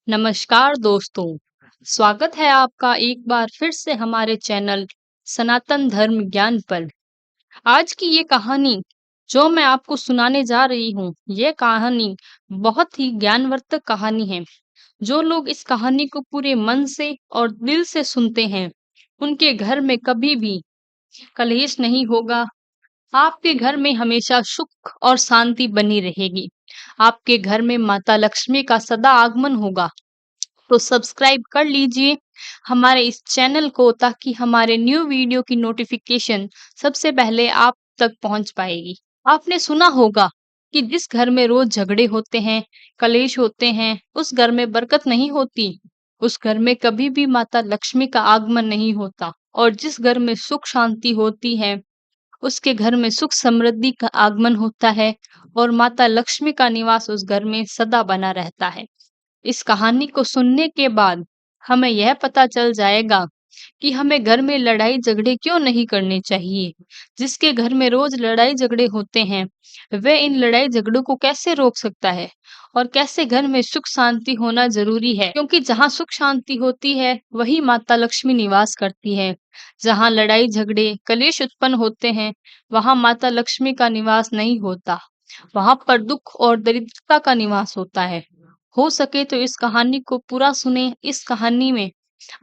नमस्कार दोस्तों, स्वागत है आपका एक बार फिर से हमारे चैनल सनातन धर्म ज्ञान पर। आज की ये कहानी जो मैं आपको सुनाने जा रही हूँ, ये कहानी बहुत ही ज्ञानवर्धक कहानी है। जो लोग इस कहानी को पूरे मन से और दिल से सुनते हैं, उनके घर में कभी भी कलेश नहीं होगा। आपके घर में हमेशा सुख और शांति बनी रहेगी। आपके घर में माता लक्ष्मी का सदा आगमन होगा। तो सब्सक्राइब कर लीजिए हमारे इस चैनल को, ताकि हमारे न्यू वीडियो की नोटिफिकेशन सबसे पहले आप तक पहुंच पाएगी। आपने सुना होगा कि जिस घर में रोज झगड़े होते हैं, कलेश होते हैं, उस घर में बरकत नहीं होती। उस घर में कभी भी माता लक्ष्मी का आगमन नहीं होता। और जिस घर में सुख शांति होती है, उसके घर में सुख समृद्धि का आगमन होता है और माता लक्ष्मी का निवास उस घर में सदा बना रहता है। इस कहानी को सुनने के बाद हमें यह पता चल जाएगा कि हमें घर में लड़ाई झगड़े क्यों नहीं करने चाहिए। जिसके घर में रोज लड़ाई झगड़े होते हैं, वह इन लड़ाई झगड़ों को कैसे रोक सकता है और कैसे घर में सुख शांति होना जरूरी है, क्योंकि जहाँ सुख शांति होती है वही माता लक्ष्मी निवास करती है। जहाँ लड़ाई झगड़े कलेश उत्पन्न होते हैं, वहाँ माता लक्ष्मी का निवास नहीं होता। वहां पर दुख और दरिद्रता का निवास होता है। हो सके तो इस कहानी को पूरा सुने। इस कहानी में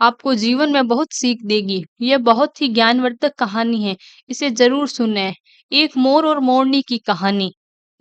आपको जीवन में बहुत सीख देगी। यह बहुत ही ज्ञानवर्धक कहानी है, इसे जरूर सुने। एक मोर और मोरनी की कहानी।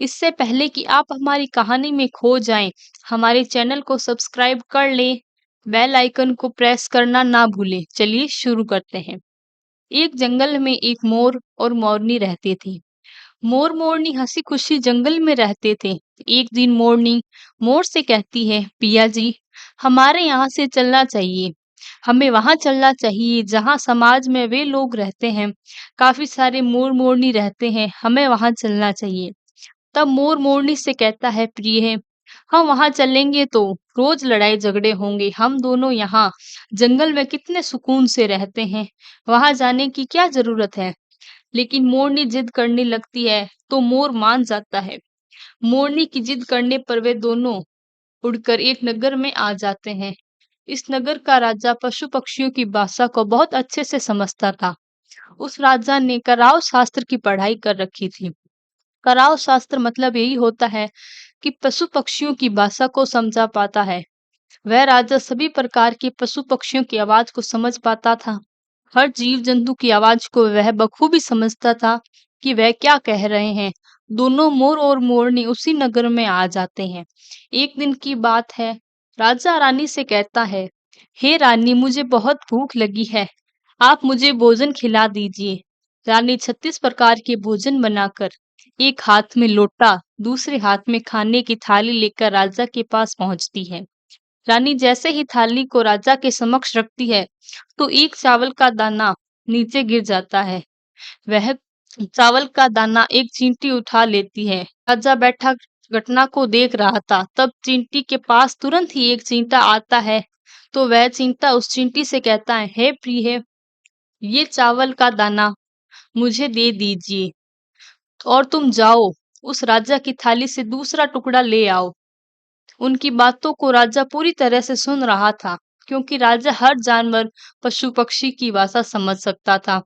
इससे पहले कि आप हमारी कहानी में खो जाएं, हमारे चैनल को सब्सक्राइब कर लें, बेल आइकन को प्रेस करना ना भूलें। चलिए शुरू करते हैं। एक जंगल में एक मोर और मोरनी रहते थे। मोर मोरनी हंसी खुशी जंगल में रहते थे। एक दिन मोरनी मोर से कहती है, पिया जी, हमारे यहाँ से चलना चाहिए। हमें वहां चलना चाहिए जहाँ समाज में वे लोग रहते हैं, काफी सारे मोर मोरनी रहते हैं, हमें वहां चलना चाहिए। तब मोर मोरनी से कहता है, प्रिय, हम वहां चलेंगे तो रोज लड़ाई झगड़े होंगे। हम दोनों यहाँ जंगल में कितने सुकून से रहते हैं, वहां जाने की क्या जरूरत है। लेकिन मोरनी जिद करने लगती है तो मोर मान जाता है। मोरनी की जिद करने पर वे दोनों उड़कर एक नगर में आ जाते हैं। इस नगर का राजा पशु पक्षियों की भाषा को बहुत अच्छे से समझता था। उस राजा ने कराव शास्त्र की पढ़ाई कर रखी थी। कराव शास्त्र मतलब यही होता है कि पशु पक्षियों की भाषा को समझा पाता है। वह राजा सभी प्रकार के पशु पक्षियों की आवाज को समझ पाता था। हर जीव जंतु की आवाज को वह बखूबी समझता था कि वह क्या कह रहे हैं। दोनों मोर और मोरनी उसी नगर में आ जाते हैं। एक दिन की बात है। राजा रानी से कहता है, हे रानी, मुझे बहुत भूख लगी है, आप मुझे भोजन खिला दीजिए। रानी 36 प्रकार के भोजन बनाकर एक हाथ में लोटा, दूसरे हाथ में खाने की थाली लेकर राजा के पास पहुंचती है। रानी जैसे ही थाली को राजा के समक्ष रखती है, तो एक चावल का दाना नीचे गिर जाता है। वह चावल का दाना एक चींटी उठा लेती है। राजा बैठा घटना को देख रहा था। तब चींटी के पास तुरंत ही एक चींटा आता है। तो वह चींटा उस चींटी से कहता है, हे प्रिय, ये चावल का दाना मुझे दे दीजिए और तुम जाओ उस राजा की थाली से दूसरा टुकड़ा ले आओ। उनकी बातों को राजा पूरी तरह से सुन रहा था, क्योंकि राजा हर जानवर पशु पक्षी की भाषा समझ सकता था।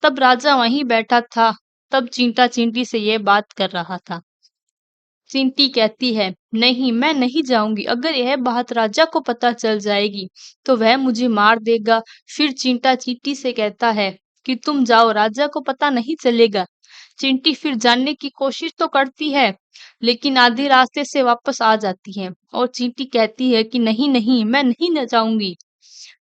तब राजा वहीं बैठा था। तब चींटा चींटी से यह बात कर रहा था। चींटी कहती है, नहीं, मैं नहीं जाऊंगी। अगर यह बात राजा को पता चल जाएगी तो वह मुझे मार देगा। फिर चींटा चींटी से कहता है कि तुम जाओ, राजा को पता नहीं चलेगा। चिंटी फिर जानने की कोशिश तो करती है, लेकिन आधे रास्ते से वापस आ जाती है और चींटी कहती है कि नहीं नहीं, मैं नहीं न जाऊंगी।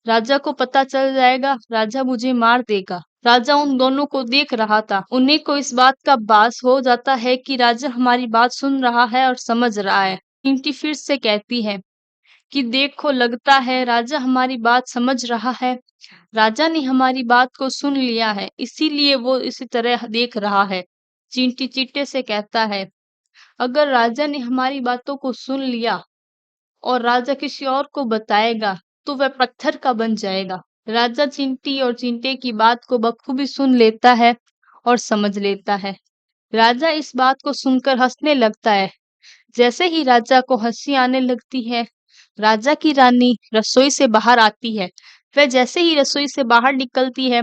राजा को पता चल जाएगा, राजा मुझे मार देगा। राजा उन दोनों को देख रहा था। उन्हीं को इस बात का भास हो जाता है कि राजा हमारी बात सुन रहा है और समझ रहा है। चींटी फिर से कहती है कि देखो, लगता है राजा हमारी बात समझ रहा है। राजा ने हमारी बात को सुन लिया है, इसीलिए वो इसी तरह देख रहा है। चींटी चींटे से कहता है, अगर राजा ने हमारी बातों को सुन लिया और राजा किसी और को बताएगा तो वह पत्थर का बन जाएगा। राजा चींटी और चींटे की बात को बखूबी सुन लेता है और समझ लेता है। राजा इस बात को सुनकर हंसने लगता है। जैसे ही राजा को हंसी आने लगती है, राजा की रानी रसोई से बाहर आती है। वह जैसे ही रसोई से बाहर निकलती है,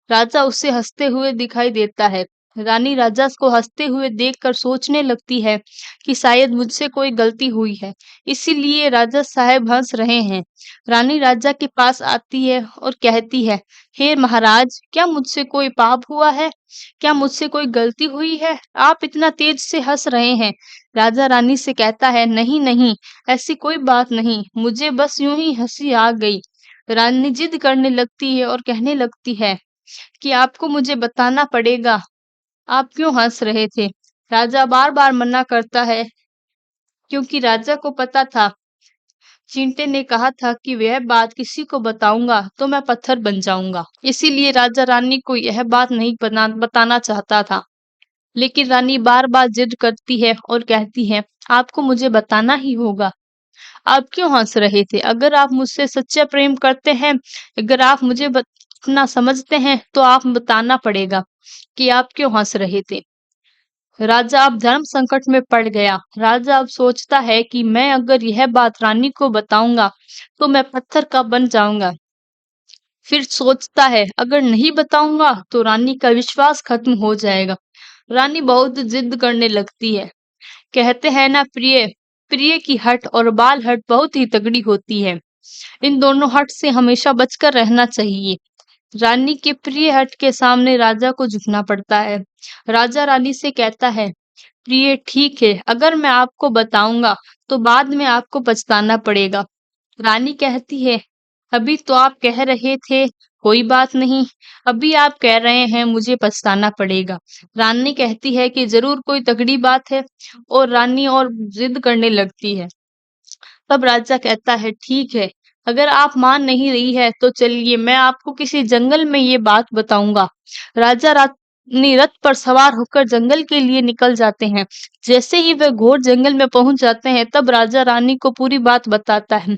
राजा उसे हंसते हुए दिखाई देता है। रानी राजा को हंसते हुए देखकर सोचने लगती है कि शायद मुझसे कोई गलती हुई है, इसीलिए राजा साहब हंस रहे हैं। रानी राजा के पास आती है और कहती है, हे महाराज, क्या मुझसे कोई पाप हुआ है? क्या मुझसे कोई गलती हुई है? आप इतना तेज से हंस रहे हैं। राजा रानी से कहता है, नहीं नहीं, ऐसी कोई बात नहीं, मुझे बस यूं ही हंसी आ गई। रानी जिद करने लगती है और कहने लगती है कि आपको मुझे बताना पड़ेगा, आप क्यों हंस रहे थे? राजा बार-बार मना करता है, क्योंकि राजा को पता था, चींटे ने कहा था कि वह बात किसी को बताऊंगा तो मैं पत्थर बन जाऊंगा। इसीलिए राजा रानी को यह बात नहीं बताना चाहता था। लेकिन रानी बार-बार जिद करती है और कहती है, आपको मुझे बताना ही होगा। आप क्यों हंस रहे थे? अगर आप मुझसे सच्चा प्रेम करते हैं, अगर आप मुझे अपना समझते हैं, तो आप बताना पड़ेगा कि आप क्यों हंस रहे थे। राजा अब धर्म संकट में पड़ गया। राजा अब सोचता है कि मैं अगर यह बात रानी को बताऊंगा, तो मैं पत्थर का बन जाऊंगा। फिर सोचता है, अगर नहीं बताऊंगा, तो रानी का विश्वास खत्म हो जाएगा। रानी बहुत जिद करने लगती है। कहते हैं ना, प्रिय प्रिय की हट और बाल हट बहुत ही तगड़ी होती है। इन दोनों हट से हमेशा बचकर रहना चाहिए। रानी के प्रिय हट के सामने राजा को झुकना पड़ता है। राजा रानी से कहता है, प्रिय ठीक है, अगर मैं आपको बताऊंगा तो बाद में आपको पछताना पड़ेगा। रानी कहती है, अभी तो आप कह रहे थे कोई बात नहीं, अभी आप कह रहे हैं मुझे पछताना पड़ेगा। रानी कहती है कि जरूर कोई तगड़ी बात है, और रानी और जिद करने लगती है। तब राजा कहता है, ठीक है, अगर आप मान नहीं रही है तो चलिए मैं आपको किसी जंगल में ये बात बताऊंगा। राजा रानी रथ पर सवार होकर जंगल के लिए निकल जाते हैं। जैसे ही वे घोर जंगल में पहुंच जाते हैं, तब राजा रानी को पूरी बात बताता है।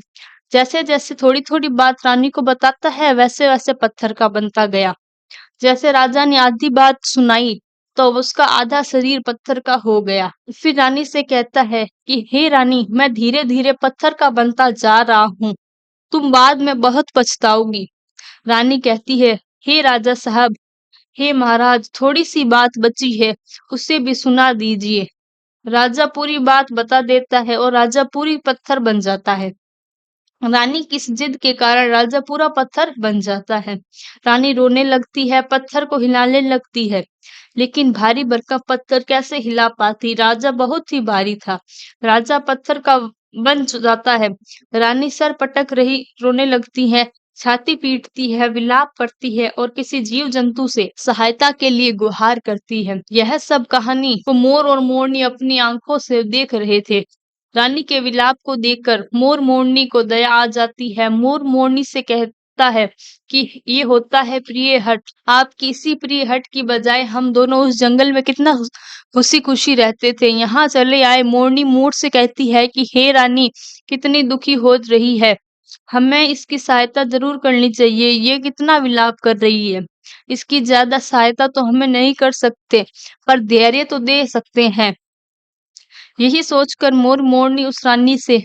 जैसे जैसे थोड़ी थोड़ी बात रानी को बताता है, वैसे वैसे पत्थर का बनता गया। जैसे राजा ने आधी बात सुनाई, तो उसका आधा शरीर पत्थर का हो गया। फिर रानी से कहता है कि हे रानी, मैं धीरे धीरे पत्थर का बनता जा रहा हूँ, तुम बाद में बहुत पछताओगी। रानी कहती है, हे राजा साहब, हे महाराज, थोड़ी सी बात बची है, उसे भी सुना दीजिए। राजा पूरी बात बता देता है और राजा पूरी पत्थर बन जाता है। रानी की इस जिद के कारण राजा पूरा पत्थर बन जाता है। रानी रोने लगती है, पत्थर को हिलाने लगती है, लेकिन भारी भरकम पत्थर कैसे हिला पाती? राजा बहुत ही भारी था। राजा पत्थर का बन जाता है। रानी सर पटक रही रोने लगती है, छाती पीटती है, विलाप करती है और किसी जीव जंतु से सहायता के लिए गुहार करती है। यह सब कहानी को मोर और मोरनी अपनी आंखों से देख रहे थे। रानी के विलाप को देखकर मोर मोरनी को दया आ जाती है। मोर मोरनी से कहता है कि ये होता है प्रिय हट, आपकी इसी प्रिय हट की बजाय हम दोनों उस जंगल में कितना खुशी खुशी रहते थे, यहाँ चले आए। मोरनी मोर से कहती है कि हे रानी, कितनी दुखी हो रही है, हमें इसकी सहायता जरूर करनी चाहिए। ये कितना विलाप कर रही है, इसकी ज्यादा सहायता तो हमें नहीं कर सकते, पर धैर्य तो दे सकते हैं। यही सोचकर मोर मोरनी उस रानी से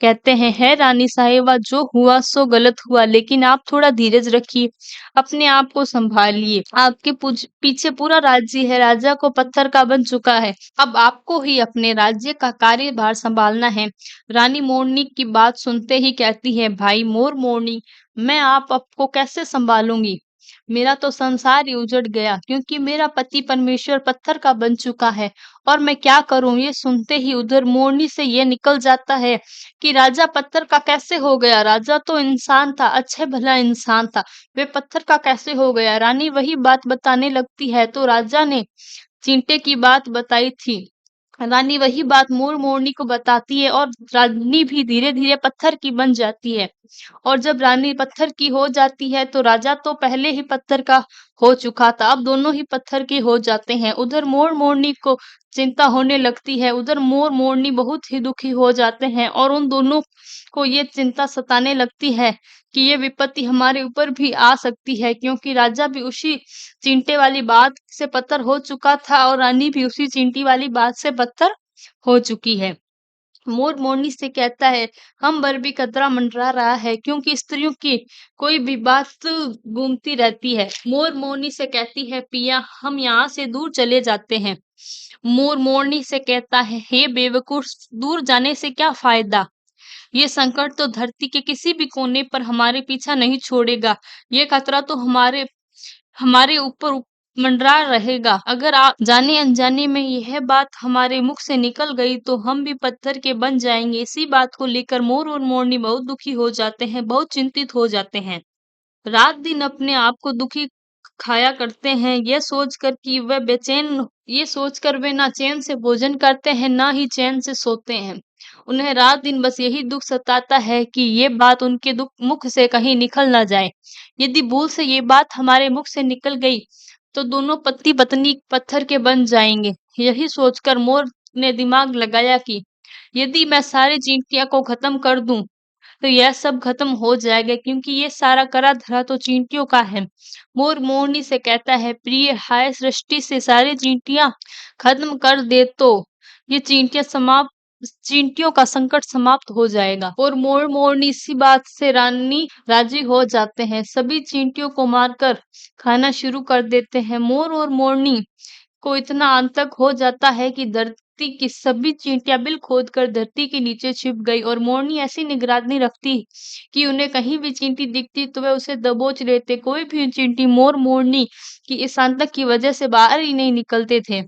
कहते हैं, है रानी साहिबा, जो हुआ सो गलत हुआ, लेकिन आप थोड़ा धीरज रखिए, अपने आप को संभालिए। आपके पीछे पूरा राज्य है, राजा को पत्थर का बन चुका है, अब आपको ही अपने राज्य का कार्यभार संभालना है। रानी मोरनी की बात सुनते ही कहती है, भाई मोर मोरनी, मैं आपको कैसे संभालूंगी? मेरा तो संसार ही उजड़ गया, क्योंकि मेरा पति परमेश्वर पत्थर का बन चुका है, और मैं क्या करूं? ये सुनते ही उधर मोरनी से ये निकल जाता है कि राजा पत्थर का कैसे हो गया? राजा तो इंसान था, अच्छे भला इंसान था, वे पत्थर का कैसे हो गया? रानी वही बात बताने लगती है, तो राजा ने चींटे की बात बताई थी। रानी वही बात मोर मोरनी को बताती है, और रानी भी धीरे धीरे पत्थर की बन जाती है। और जब रानी पत्थर की हो जाती है, तो राजा तो पहले ही पत्थर का हो चुका था, अब दोनों ही पत्थर के हो जाते हैं। उधर मोर मोरनी को चिंता होने लगती है, उधर मोर मोरनी बहुत ही दुखी हो जाते हैं, और उन दोनों को ये चिंता सताने लगती है कि ये विपत्ति हमारे ऊपर भी आ सकती है, क्योंकि राजा भी उसी चींटे वाली बात से पत्थर हो चुका था, और रानी भी उसी चींटी वाली बात से पत्थर हो चुकी है। मोर मोरनी से कहता है, हम पर भी खतरा मंडरा रहा है क्योंकि स्त्रियों की कोई भी बात गूंजती रहती है। मोर मोरनी से कहती है, पिया हम यहाँ से दूर चले जाते हैं। मोर मोरनी से कहता है, हे बेवकूफ, दूर जाने से क्या फायदा? ये संकट तो धरती के किसी भी कोने पर हमारे पीछा नहीं छोड़ेगा। ये खतरा तो हमारे हमारे ऊपर मंडरा रहेगा। अगर आप जाने अनजाने में यह बात हमारे मुख से निकल गई तो हम भी पत्थर के बन जाएंगे। इसी बात को लेकर मोर और मोरनी बहुत दुखी हो जाते हैं, बहुत चिंतित हो जाते हैं। रात दिन अपने आप को दुखी खाया करते हैं, ये सोचकर वे ना चैन से भोजन करते हैं, ना ही चैन से सोते हैं। उन्हें रात दिन बस यही दुख सताता है कि ये बात उनके दुख मुख से कहीं निकल ना जाए। यदि भूल से ये बात हमारे मुख से निकल गई तो दोनों पति पत्नी पत्थर के बन जाएंगे। यही सोचकर मोर ने दिमाग लगाया कि यदि मैं सारी चींटियां को खत्म कर दूं तो यह सब खत्म हो जाएगा, क्योंकि ये सारा करा धरा तो चींटियों का है। मोर मोरनी से कहता है, प्रिय, हाय सृष्टि से सारी चींटियां खत्म कर दे तो ये चींटियों का संकट समाप्त हो जाएगा। और मोर मोरनी इसी बात से रानी राजी हो जाते हैं। सभी चींटियों को मारकर खाना शुरू कर देते हैं। मोर और मोरनी को इतना आतंक हो जाता है कि धरती की सभी चींटियां बिल खोदकर धरती के नीचे छिप गई। और मोरनी ऐसी निगरानी रखती कि उन्हें कहीं भी चींटी दिखती तो वे उसे दबोच लेते। कोई भी चींटी मोर मोरनी की इस आतंक की वजह से बाहर ही नहीं निकलते थे।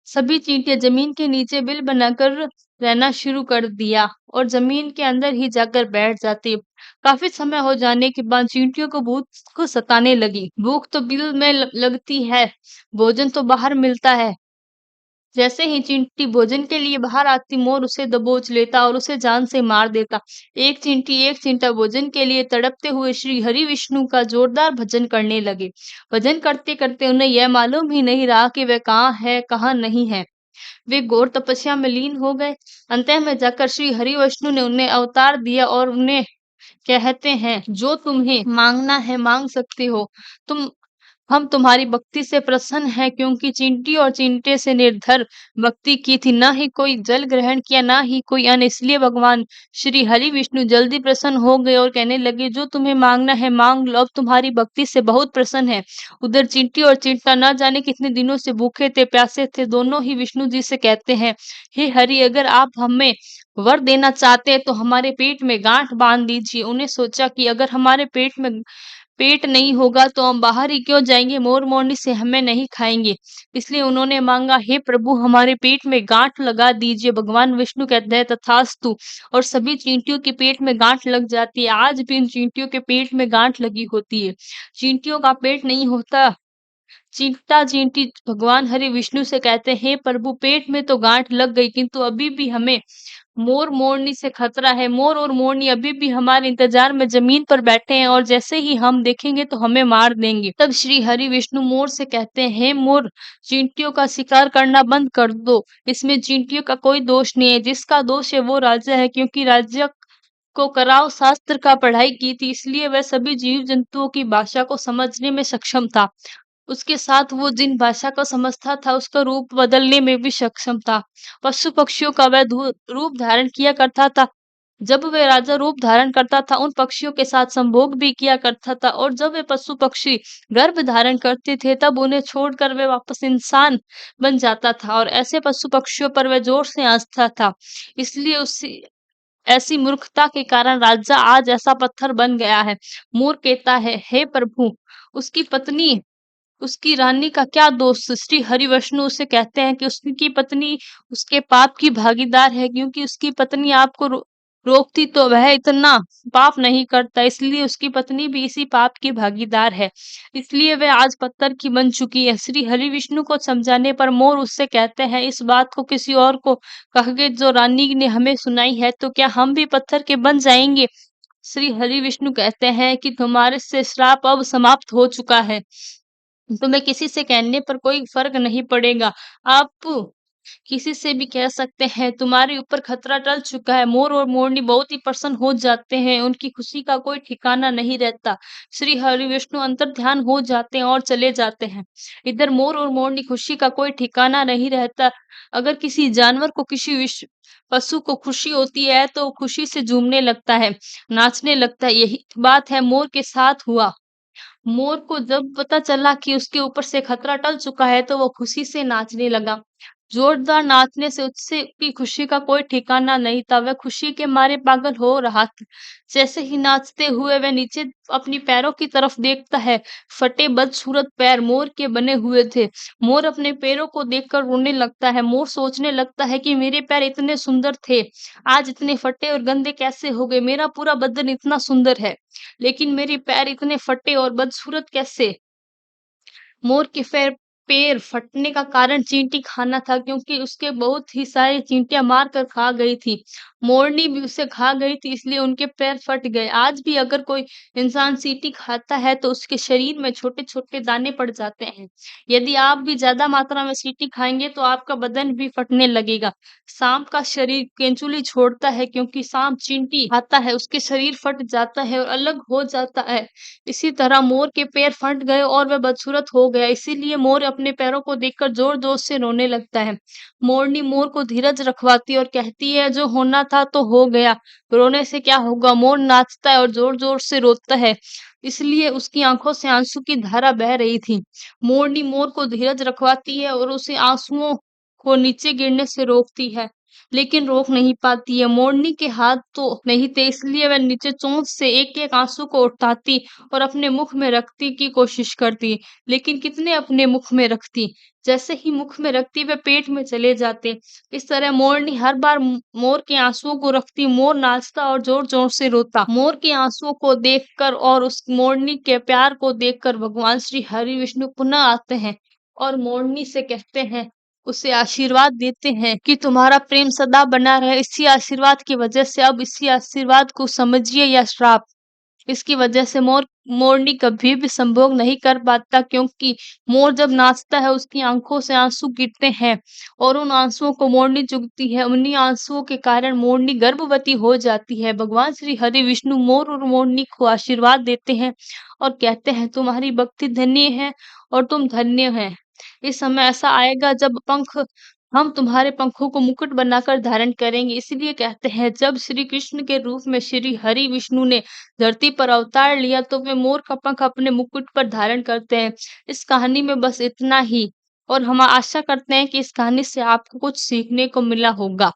सभी चींटियां जमीन के नीचे बिल बनाकर रहना शुरू कर दिया और जमीन के अंदर ही जाकर बैठ जाती। काफी समय हो जाने के बाद चींटियों को भूख को सताने लगी। भूख तो बिल में लगती है, भोजन तो बाहर मिलता है। जैसे ही चींटी भोजन के लिए बाहर आती, मोर उसे दबोच लेता और उसे जान से मार देता। एक चिंटा भोजन के लिए तड़पते हुए श्री हरि विष्णु का जोरदार भजन करने लगे। भजन करते करते उन्हें यह मालूम ही नहीं रहा कि वे कहाँ है कहाँ नहीं है। वे घोर तपस्या में लीन हो गए। अंत में जाकर श्री हरि विष्णु ने उन्हें अवतार दिया और उन्हें कहते हैं, जो तुम्हें मांगना है मांग सकते हो। तुम हम तुम्हारी भक्ति से प्रसन्न हैं, क्योंकि चींटी और चींटे से निर्धर भक्ति की थी, ना ही कोई जल ग्रहण किया, ना ही कोई अन्न। इसलिए भगवान श्री हरि विष्णु जल्दी प्रसन्न हो गए और कहने लगे, जो तुम्हें मांगना है मांग लो, अब तुम्हारी भक्ति से बहुत प्रसन्न है। उधर चींटी और चींटा ना जाने कितने दिनों से भूखे थे, प्यासे थे। दोनों ही विष्णु जी से कहते हैं, हे हरि, अगर आप हमें वर देना चाहते हैं तो हमारे पेट में गांठ बांध दीजिए। उन्हें सोचा कि अगर हमारे पेट नहीं होगा तो हम बाहर ही क्यों जाएंगे, मोर मोरनी से हमें नहीं खाएंगे। इसलिए उन्होंने मांगा, हे प्रभु, हमारे पेट में गांठ लगा दीजिए। भगवान विष्णु कहते हैं, तथास्तु। और सभी चींटियों के पेट में गांठ लग जाती है। आज भी इन चींटियों के पेट में गांठ लगी होती है। चींटियों का पेट नहीं होता। चींटा चींटी भगवान हरि विष्णु से कहते हैं, हे प्रभु, पेट में तो गांठ लग गई, किंतु अभी भी हमें मोर मोरनी से खतरा है। मोर और मोरनी अभी भी हमारे इंतजार में जमीन पर बैठे हैं और जैसे ही हम देखेंगे तो हमें मार देंगे। तब श्री हरि विष्णु मोर से कहते हैं, हे मोर, चींटियों का शिकार करना बंद कर दो। इसमें चींटियों का कोई दोष नहीं है। जिसका दोष है वो राजा है, क्योंकि राज्य को कराव शास्त्र का पढ़ाई की थी, इसलिए वह सभी जीव जंतुओं की भाषा को समझने में सक्षम था। उसके साथ वो जिन भाषा को समझता था उसका रूप बदलने में भी सक्षम था। पशु पक्षियों का वह रूप धारण किया करता था। जब वह राजा रूप धारण करता था, उन पक्षियों के साथ संभोग भी किया करता था। और जब वे पशु पक्षी गर्भ धारण करते थे, तब उन्हें छोड़कर वे वापस इंसान बन जाता था और ऐसे पशु पक्षियों पर वह जोर से हंसता था। इसलिए उसी ऐसी मूर्खता के कारण राजा आज ऐसा पत्थर बन गया है। मोर कहता है, हे प्रभु, उसकी पत्नी उसकी रानी का क्या दोष? श्री हरिविष्णु उसे कहते हैं कि उसकी पत्नी उसके पाप की भागीदार है, क्योंकि उसकी पत्नी आपको रोकती तो वह इतना पाप नहीं करता, इसलिए उसकी पत्नी भी इसी पाप की भागीदार है। इसलिए वह आज पत्थर की बन चुकी है। श्री हरिविष्णु को समझाने पर मोर उससे कहते हैं, इस बात को किसी और को कहोगे जो रानी ने हमें सुनाई है, तो क्या हम भी पत्थर के बन जाएंगे? श्री हरिविष्णु कहते हैं कि तुम्हारे से श्राप अब समाप्त हो चुका है। तुम्हें किसी से कहने पर कोई फर्क नहीं पड़ेगा। आप किसी से भी कह सकते हैं तुम्हारे ऊपर खतरा टल चुका है। मोर और मोरनी बहुत ही प्रसन्न हो जाते हैं, उनकी खुशी का कोई ठिकाना नहीं रहता। श्री हरि विष्णु अंतर्ध्यान हो जाते हैं और चले जाते हैं। इधर मोर और मोरनी खुशी का कोई ठिकाना नहीं रहता। अगर किसी जानवर को किसी पशु को खुशी होती है तो वो खुशी से झूमने लगता है, नाचने लगता है। यही बात है मोर के साथ हुआ। मोर को जब पता चला कि उसके ऊपर से खतरा टल चुका है तो वो खुशी से नाचने लगा। जोरदार नाचने से उससे की खुशी का कोई ठिकाना नहीं था, वह खुशी के मारे पागल हो रहा था। जैसे ही नाचते हुए वह नीचे अपनी पैरों की तरफ देखता है, फटे बदसूरत पैर मोर के बने हुए थे। मोर अपने पैरों को देखकर रोने लगता है। मोर सोचने लगता है कि मेरे पैर इतने सुंदर थे, आज इतने फटे और गंदे कैसे हो गए? मेरा पूरा बदन इतना सुंदर है, लेकिन मेरे पैर इतने फटे और बदसूरत कैसे? मोर के पैर फटने का कारण चींटी खाना था, क्योंकि उसके बहुत ही सारी चींटियां मार कर खा गई थी। मोरनी भी उसे खा गई थी, इसलिए उनके पैर फट गए। आज भी अगर कोई इंसान चींटी खाता है तो उसके शरीर में छोटे छोटे दाने पड़ जाते हैं। यदि आप भी ज्यादा मात्रा में चींटी खाएंगे तो आपका बदन भी फटने लगेगा। सांप का शरीर केंचुली छोड़ता है, क्योंकि सांप चींटी खाता है, उसके शरीर फट जाता है और अलग हो जाता है। इसी तरह मोर के पैर फट गए और वह बदसूरत हो गया, इसीलिए मोर अपने पैरों को देखकर जोर-जोर से रोने लगता है। मोरनी मोर को धीरज रखवाती और कहती है जो होना था तो हो गया, रोने से क्या होगा? मोर नाचता है और जोर-जोर से रोता है, इसलिए उसकी आंखों से आंसू की धारा बह रही थी। मोरनी मोर को धीरज रखवाती है और उसे आंसुओं को नीचे गिरने से रोकती है, लेकिन रोक नहीं पाती है। मोरनी के हाथ तो नहीं थे, इसलिए वह नीचे चोंच से एक-एक आंसू को उठाती और अपने मुख में रखती की कोशिश करती, लेकिन कितने अपने मुख में रखती। जैसे ही मुख में रखती वे पेट में चले जाते। इस तरह मोरनी हर बार मोर के आंसुओं को रखती, मोर नाचता और जोर-जोर से रोता। मोर के आंसुओं को देखकर और उस मोरनी के प्यार को देखकर भगवान श्री हरि विष्णु पुनः आते हैं और मोरनी से कहते हैं, उसे आशीर्वाद देते हैं कि तुम्हारा प्रेम सदा बना रहे। इसी आशीर्वाद की वजह से अब इसी आशीर्वाद को समझिए या श्राप। इसकी वजह से मोरनी कभी भी संभोग नहीं कर पाता, क्योंकि मोर जब नाचता है उसकी आंखों से आंसू गिरते हैं और उन आंसुओं को मोरनी चुगती है। उन्हीं आंसुओं के कारण मोरनी गर्भवती हो जाती है। भगवान श्री हरि विष्णु मोर और मोरनी को आशीर्वाद देते हैं और कहते हैं तुम्हारी भक्ति धन्य है और तुम धन्य है। इस समय ऐसा आएगा जब हम तुम्हारे पंखों को मुकुट बनाकर धारण करेंगे। इसीलिए कहते हैं जब श्री कृष्ण के रूप में श्री हरि विष्णु ने धरती पर अवतार लिया तो वे मोर का पंख अपने मुकुट पर धारण करते हैं। इस कहानी में बस इतना ही, और हम आशा करते हैं कि इस कहानी से आपको कुछ सीखने को मिला होगा।